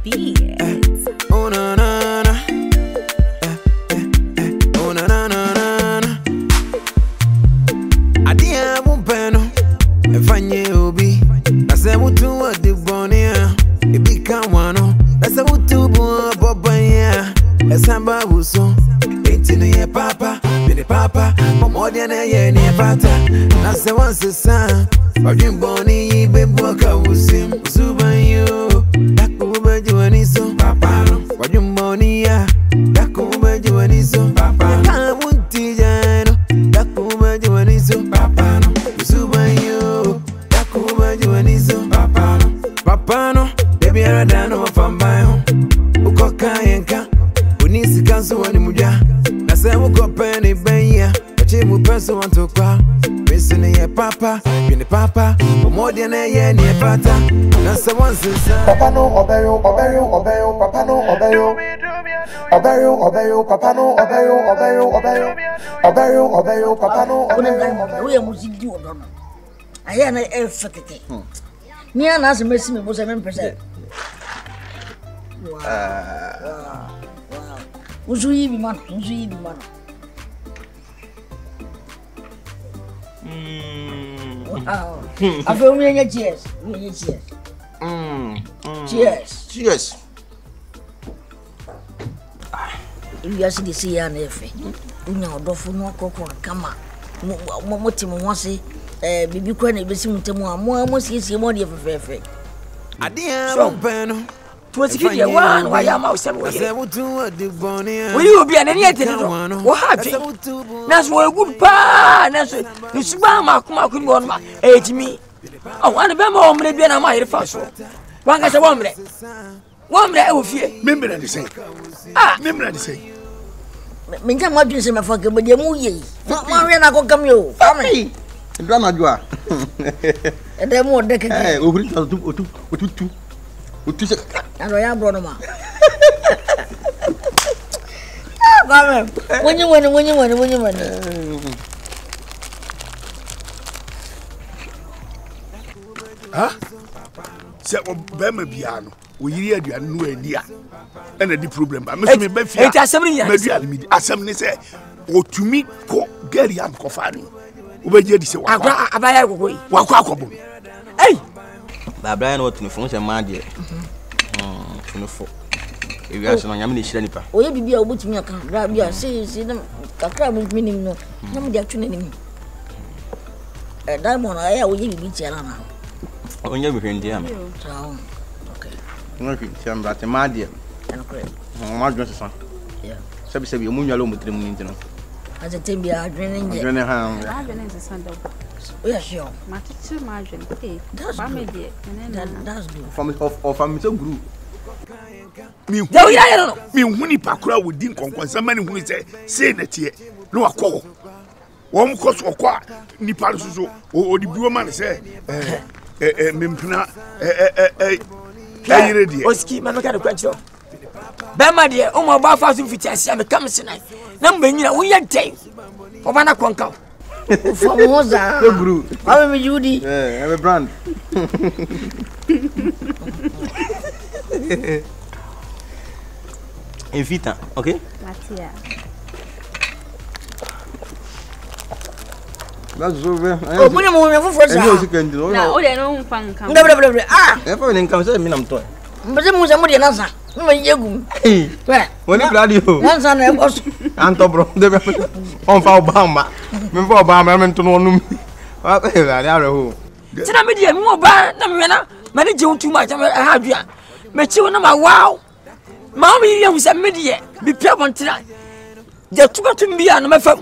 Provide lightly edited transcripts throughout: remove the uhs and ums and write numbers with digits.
beats. Oh na na na. Oh na na na na. Adia bumpeno. Efanye obi. Nase mutu wa de bonia. Ebi kawano. Nase mutu bo bobanya. Esamba buso. Etinu ye papa. Bini papa. Momodia na ye ni pata. Nase wanse sa. Wajin boni bebo ka usim. Zubanyo. Dakuba juaniso. Papa no. Wajin boni ya. Dakuba juaniso. Papa no. Kamunti jano. Dakuba juaniso. Papa no. Zubanyo. Dakuba juaniso. Papa no. Papa no. Baby aradano fambayo. Ukoka yenka. Unisi kansu wani muja. Nase uko peni benya. Chimu peso wantukwa. Missing ye papa, bini papa, modia na ye ni pata. Nasa once Papa no obeyo, papa no obeyo. Obeyo, papa no obeyo, papa no obeyo. We are musiki odono. Aya na e fetete. Ni ana as mesi me bo 7%. Wow. Uzuyi bi man. Wow. I feel we need cheers. Cheers. You guys see see ya na efe. Unya odofo no kokon kama. Mo timo ho se bibi kwa na besi mutemu mo siesie mo de fefefe. Adia bumpeno. Tuwasiki ya wan wa ya ma usem wo. We you be an anything no. Wo happy. Naso we good pa naso nsuba makuma kuni won ma etimi. Oh ane be ma omre bia na ma yire fa so. Wanga se womre. Womre e wo fie. Membre de say. Membre de say. Menja ma dun se me fa ke be de mu ye. Ma we na ko kam yo. Family. Ndra na jua. E de mu de keke. Obri otu. Utu se. Ando ya bro no ma. Come. When you win. Se obema bia no wo yiri aduane no ani a na di problem ba me so me ba fia e asem ni ya aduane mi asem ni se otumi ko gari am ko fa ni wo ba je di se wa akwa abaya kokoi wa kwa akobo ei ba Brian what no fun se ma de tunufo ewi aso no nyame ne hira nipa oye bibia obutumi aka bra bia se na kakra mu minim no nyame de atwe nanim diamond aya oye bibi tiara na onye bi hwendi am okay ngoki tiamba te ma de ma dwo se so sebi omu nwalo mu trem ni ntino aje tembia adwene nje adwene ha Adwene is Sunday. oya sure Matichi ma adwene. That's good from so group mi huni pakura wodi nkonkon sama ni huni se na tie no wakọ wo mo koso kwa nipa so odi biwo man se mempina ayire die oski man ka de kwancho bema de o mo ba fa so fiti asia me kam sinai na mbanyina wo ye den obana konka for moza so group awe me judi a brand Evita, okay? Matia. That's over. Oh, muni mo me fofo sa. Na o de no mfa nka. Ndabra. E fa ni nka se mi nam to. Mbese mu se mu de nasa. Me ma yegum. Woni bradi ho. Nasa na e boss. Anto bro, de be. On fa Obama. Me fa Obama me to no num. Wa ka ya ya ho. Tina me de mi oba na me na. Me ne je too much. Ha dua. Me chi na ma wow. Mama yi hu se medie bi pia bontra je tubatum bia no mafam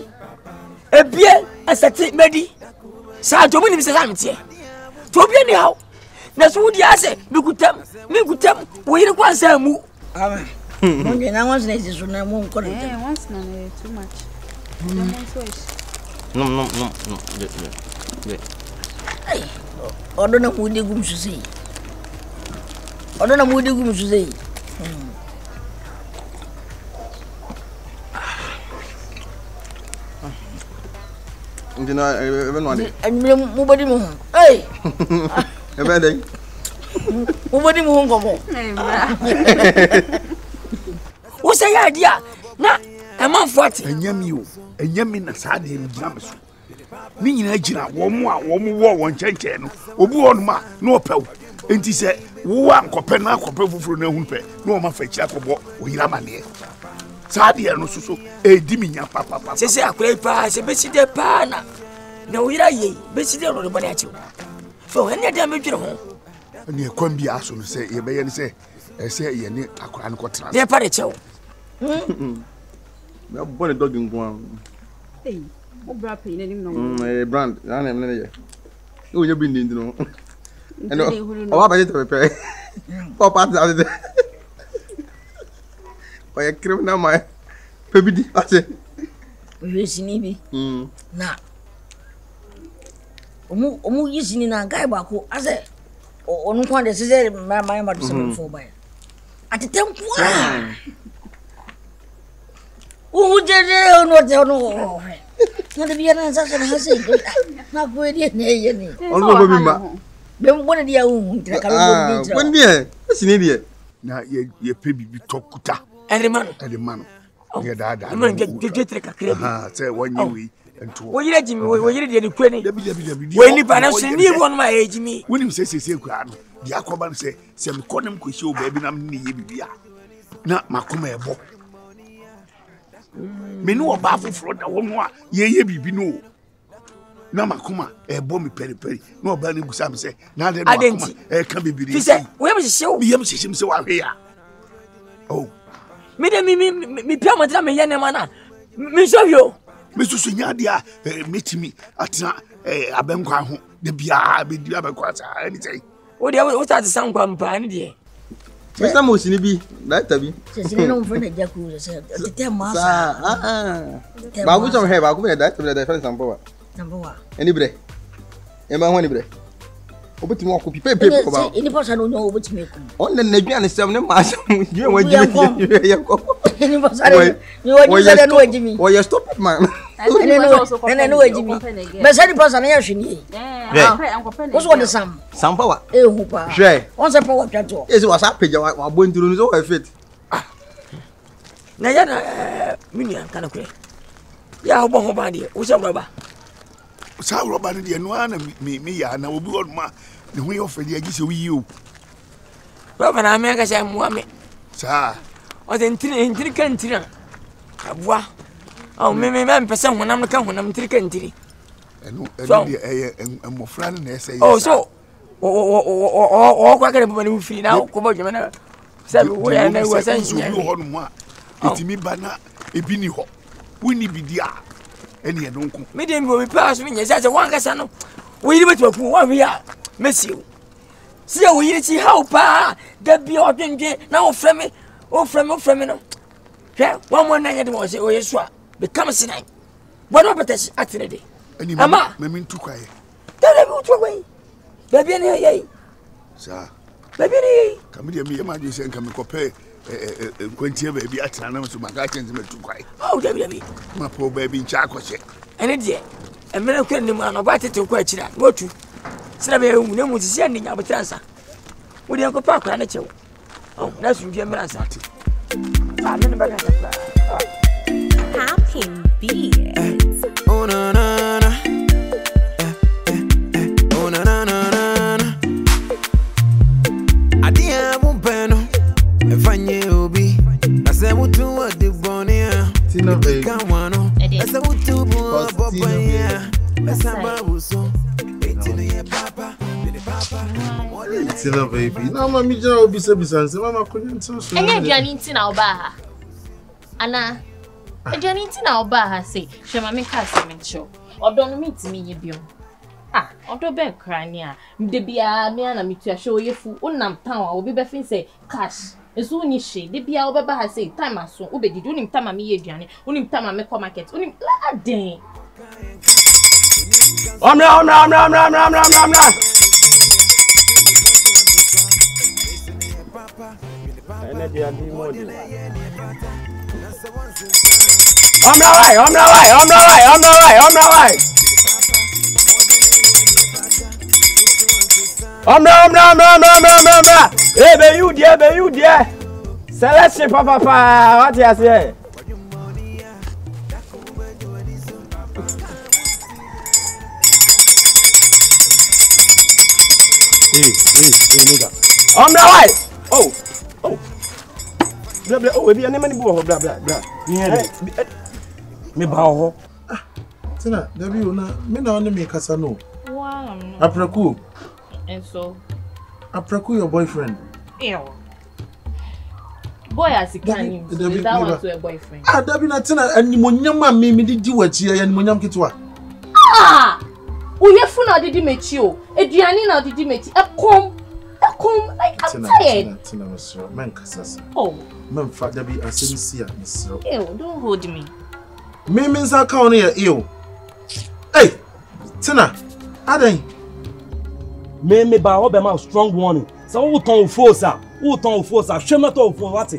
ebie asati medi sa jomu ni se samtie to bia ni hawo na so wudi ase mi gutam wo yire kwansa mu amen mo nge na once na isu na mo nko once na too much no ai odo na mu de gum susei Ndina even one. And mu body mu. Hey. Ebe dey. Ubodi mu ngomo. Wo say idea na e man 40. Enyami o. Enyami na saade ni gina so. Ni nyina gina wo mo a wo mo wo won chenchen no. Obi won ma na opew. Enti se wo ankope na akope fufuru na hu pe. Na o ma fa chi akobo o yira mane. Saade no suso e di minya papa. Se akure pa se be si de pa na. Na o yira ye be si de ro bone achi. So ene de amedwere ho. Ni ekwan bi aso no se ye be ye ni se ese ye ni akura no kotra. De pa de chew. Na bone dog ngwa. Hey, o bra pe ni no. Brand, na na me ye. O nya bi ndi no. Eno, o ba je to pe. Pop out out there. Oya criminal ma. Pe bi di ase. O yesini bi. Na. Omu yesini na guy ba ko ase. Onu kwa de se ma do se fo ba. Ati tempo. Ujede ono te ono. Na de bia na sa na hase. Na ko e ne ye ni. Ono bo bi ma. Bem bona dia tira ka bo bi. Bon dia. Sini dia. Na ye pe bibi tokuta. Edemano. Ye da. Man get tira ka kre. Say one year ento. Wo yire jimi, wo yire de kwe ni. Dabi. Wo ni pa na so ni won ma e jimi. Wonim se kura no. Di akoba no se me konem ko hye o ba bi na me ye bibia. Na makoma ebo. Me no oba foforo da wo no a ye bibi no. Na makoma ebo me peri. Na oba ne busa me se na de no makoma ka bibiri. Fi se wo yam hye wo. Me yam hye me se wa hwe ya. Oh. Me de mi pia mo tira me ye ne ma na. Me so yo. Me susu nya dia metimi atena abenkwa ho de bia be di abenkwa sa ani sei. Wo de wo start sankwa mpa ni de. Mr. Mosini bi, data bi. Se no mfo na jaku se tete ma sa. Ba ku jom he ba ku be data be da friend sampo wa. Eni bre. E ma ho ni bre. Obutimi akọ pipe ko ba. Eni posa no no obutimi ku. On na aduane sem ne ma asem. Due wa jimi ye ko. Eni posa ni wa jimi no jimi. Wo ye stop man. Ene no jimi. Me se ni posa na ya hwini. Wo so de sam. Sampa wa. Ehu pa. Hwe. On se pa wa twato. Ezi wa sa peja wa bonturu no so wa fit. Na ya na minia kana kwe. Ya ho ba de. Wo se roba. Sa roba ne de no ana me ya na obi won ma ne hu ye ofedi agi se wi o. Roba na me ka se mo ame. Sa. O de ntiri kan ntiri. Abua. Oh me mpese honam ka honam ntiri kan ntiri. Eno de emofra ne na ese ye. Oh so o kwa kare baba ne ufiri na ko bo dweme na. Sabi wo ya na wo san nya. Wo ho no a. Etimi bana ebi ni ho. Woni bidia. Eni edonku. Me dem bo me pass me nya say wan kasa no. Wo yiri betu afu wan hwe a mesiu. Se wo yiri chi how pa da bi odwendwe na wo frɛ me no. Hwɛ wan mo na nya de wo se o yesu a become sinai. What about this atene Eni mama me ntu kwae. Tell me to kwai. Baby ne yei. Sa. Baby ne yei. Kamidi me yema je se nka me kope kwantie baby atena na so maka chenze me tu kwae. Oh baby. Ma po baby ncha akɔhye. Ene de. Emere kwen ni mu na ba tete kwa akira. Wotu. Sira be hu ne mu sisi ani nya betransa. Wo de nkopa akra na chewo. Oh, na su ndie mransa. Ah, me ne ba ga ta. Happy beats. Oh na na na. Oh na na na na. Adia bumpeno. Efanye obi. Ase mutu wa de bonia. Tina baby. Kamano. Ase mutu bo boya. Ase babuso. Etine ye papa. Tina baby. Na mama jana obi se bisanse mama konya nso so. Enya aduane nti na oba ha. Ana aduane nti na oba ha se. Hwema me ka se me ncho. Odo no mitimi ye biom. Ah, odo be kra ni a. Mde bia me ana mitu ahwe oyefu. Unam tan a obi be fin se cash. Esu ni hye. De bia obeba ha se time aso. Obedidi unim tama me ye aduane. Unim tama me ko market. Unim la den. Omra. Ene dia di modi. Omra vai. Omra. Hey, be you there. Selection, papa. What you say? Hey, nigga. Omra, why? Oh. Blah. Oh, we be any money blah. Me bawo. Tina, Debbie, me na only me kasa no. Wow. Apreku. And so. Apreku your boyfriend. Ew. Boy as he can use. That one to a boyfriend. Debbie na Tina animonyam me di wachi ya animonyam kitwa. Uye fu na didi mechi o. Eduane na didi mechi. Ekom like I'm tired. Tina mesro. Men kasa. Oh. Men fa Debbie asemisia mesro. Ew, don't hold me. Me nsa ka on here ew. Hey, Tina, Aden. Me ba obema strong warning. So who ton force shema to for what?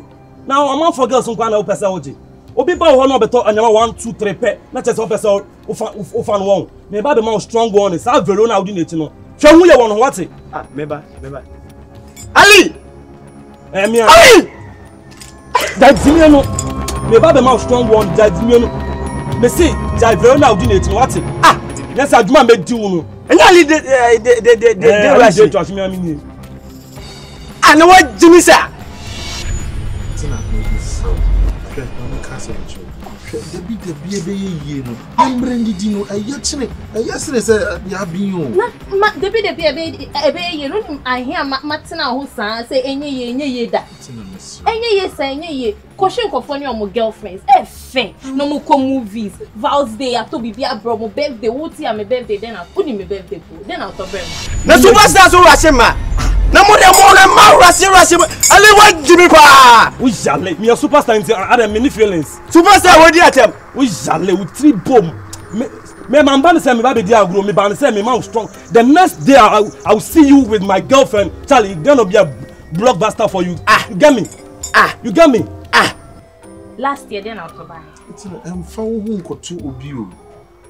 Now a man for girls nkwa na opesa oji. Obi ba ho no beto anyama 1 2 3 pe. Na chese opesa ofan won. Me ba be man strong warning. Sa Verona odi neti no. Hwe hu ye won what? Me ba. Ali! Me Ali! That dimie no. Me ba be man strong warning. That dimie no. Me see, that Verona odi neti no what? Yes, aduma me di unu. Ali de rush to asmi amini. And what Jimmy sir? Tina, me so. Okay, I'm kasa ncho. Debbie be ye no. Embrandi di no ayachine. Ayasre say ya bi yo. Na Debbie be ye no I hear Martina ho san say enye ye da. Tina me so. Enye ye. Koshin kofo ni omo girlfriends. Fe. No mo ko movies. Vows day after bibi abro mo birthday. What am my birthday then I put in my birthday. Then I'll talk them. Na superstar so rush ma. Na mo de mo ma rush. Ali what Jimmy pa. We jale. Me a superstar in other many feelings. Superstar we di atem. We jale with 3 bomb. Me man ban say me ba be di agro. Me ban say me man strong. The next day I'll see you with my girlfriend. Charlie, gonna be a blockbuster for you. You get me? You get me? Last year then I'll buy. It's am fa wo hu nkoto obi o.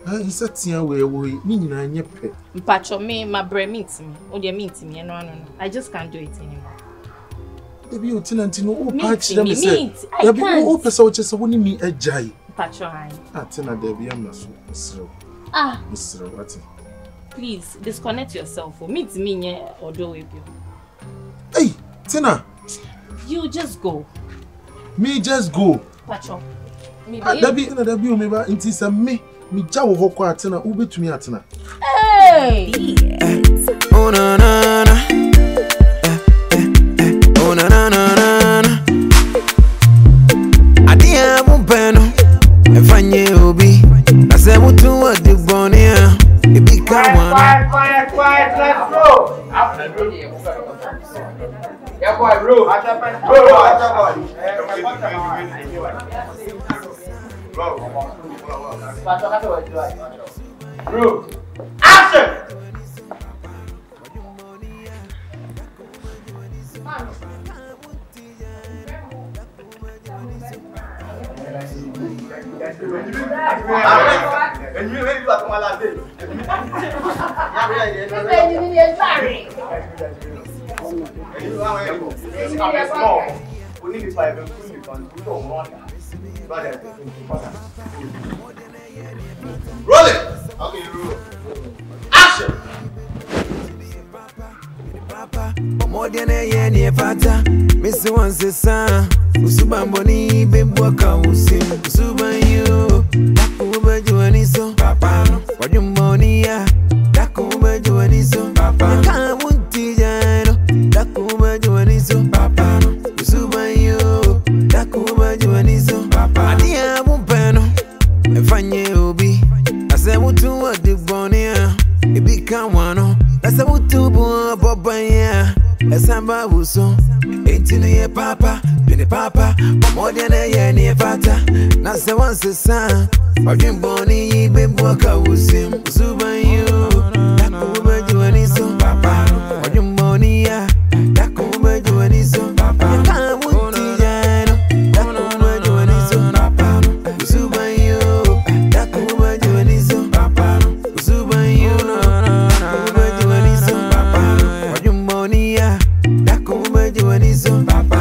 Insa tia we ni nyina nye pe. Mpacho me my bre meet me. O dey meet me no. I just can't do it anymore. Debi o tinanti no o patch Meet dem me, say. meet. I can't. O pesa o chese woni mi ajai. Mpacho hai. Tina Debi am na so. Misro what? Please disconnect yourself. Meet me nye odo we bi. Hey, Tina. You just go. Me just go. Pacho. Debi o me ba inti se me ja wo hokọ atena u betumi atena. Hey! Oh na na na. Oh na na na na. Adia bumpeno. Efanye obi. Na se mutu wa de bonia. E bi ka wana. Quiet, let's go. Yeah, boy, bro. Bro, action! Roll it! Okay, roll. Action! More than a year near Fata, Mr. Once a son, Usubamboni, Bimboka, Usim, Usuban you, Dakuba Joaniso, Papa, what you monia, Dakuba Joaniso, Papa, Kamunti, Dakuba Joaniso, Papa, Usuban you, Dakuba Joaniso, Papa, Adia Bumpeno, and Fanye Obi, I said, what to what the Bonia, it become one. That's a wutubu papa ya. Esamba wuso. 18 year papa, 20 papa. More than a year near fata. Nasa once a son. Wajin boni baby waka wusim. Usuba you. Dakuba juaniso papa. Wajin boni ya. Dakuba juaniso papa. Kamuti jano. Dakuba juaniso papa. Usuba you. Dakuba juaniso papa. Usuba you. ba